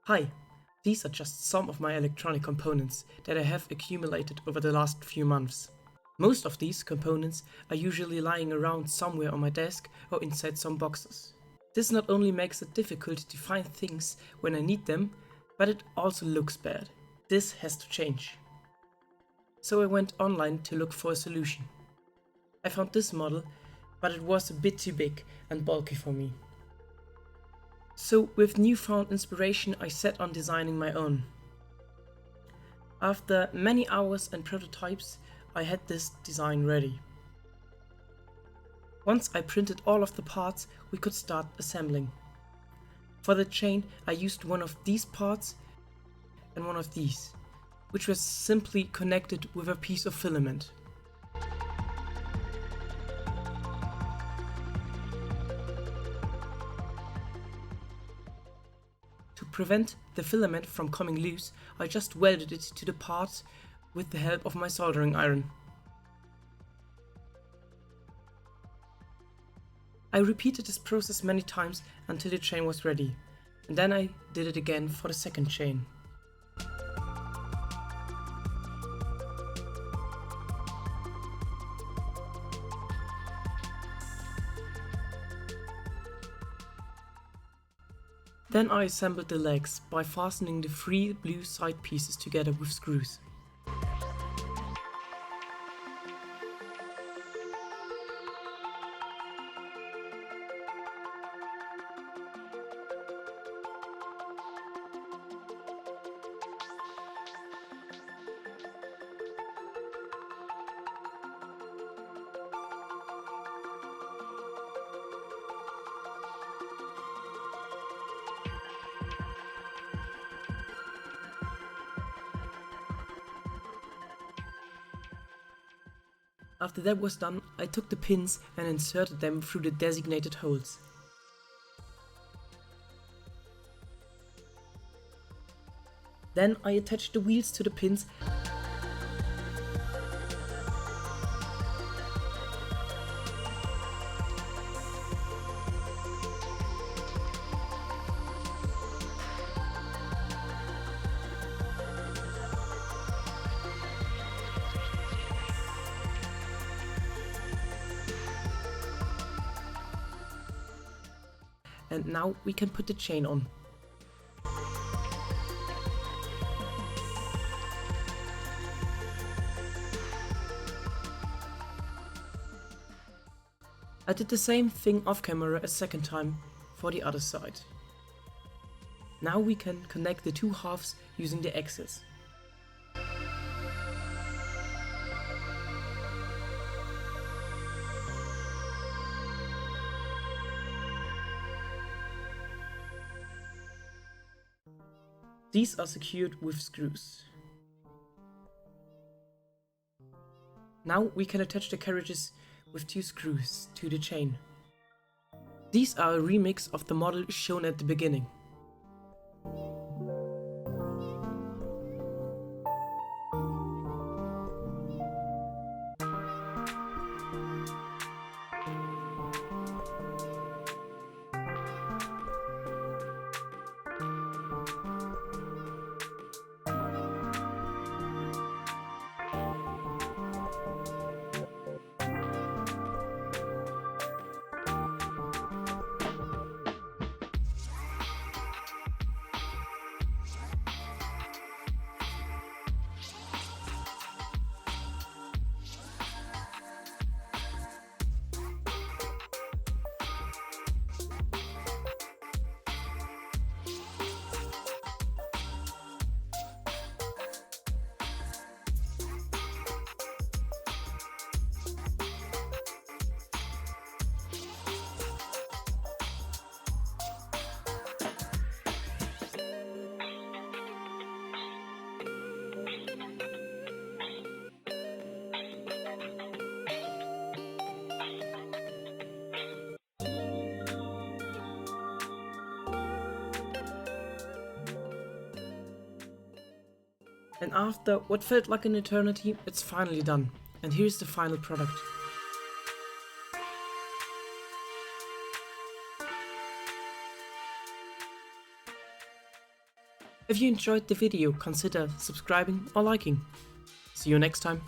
Hi, these are just some of my electronic components that I have accumulated over the last few months. Most of these components are usually lying around somewhere on my desk or inside some boxes. This not only makes it difficult to find things when I need them, but it also looks bad. This has to change. So I went online to look for a solution. I found this model, but it was a bit too big and bulky for me. So with newfound inspiration, I set on designing my own. After many hours and prototypes, I had this design ready. Once I printed all of the parts, we could start assembling. For the chain, I used one of these parts and one of these, which was simply connected with a piece of filament. To prevent the filament from coming loose, I just welded it to the parts with the help of my soldering iron. I repeated this process many times until the chain was ready, and then I did it again for the second chain. Then I assembled the legs by fastening the 3 blue side pieces together with screws. After that was done, I took the pins and inserted them through the designated holes. Then I attached the wheels to the pins and now we can put the chain on. I did the same thing off camera a second time for the other side. Now we can connect the two halves using the axles. These are secured with screws. Now we can attach the carriages with 2 screws to the chain. These are a remix of the model shown at the beginning. And after what felt like an eternity, it's finally done. And here's the final product. If you enjoyed the video, consider subscribing or liking. See you next time.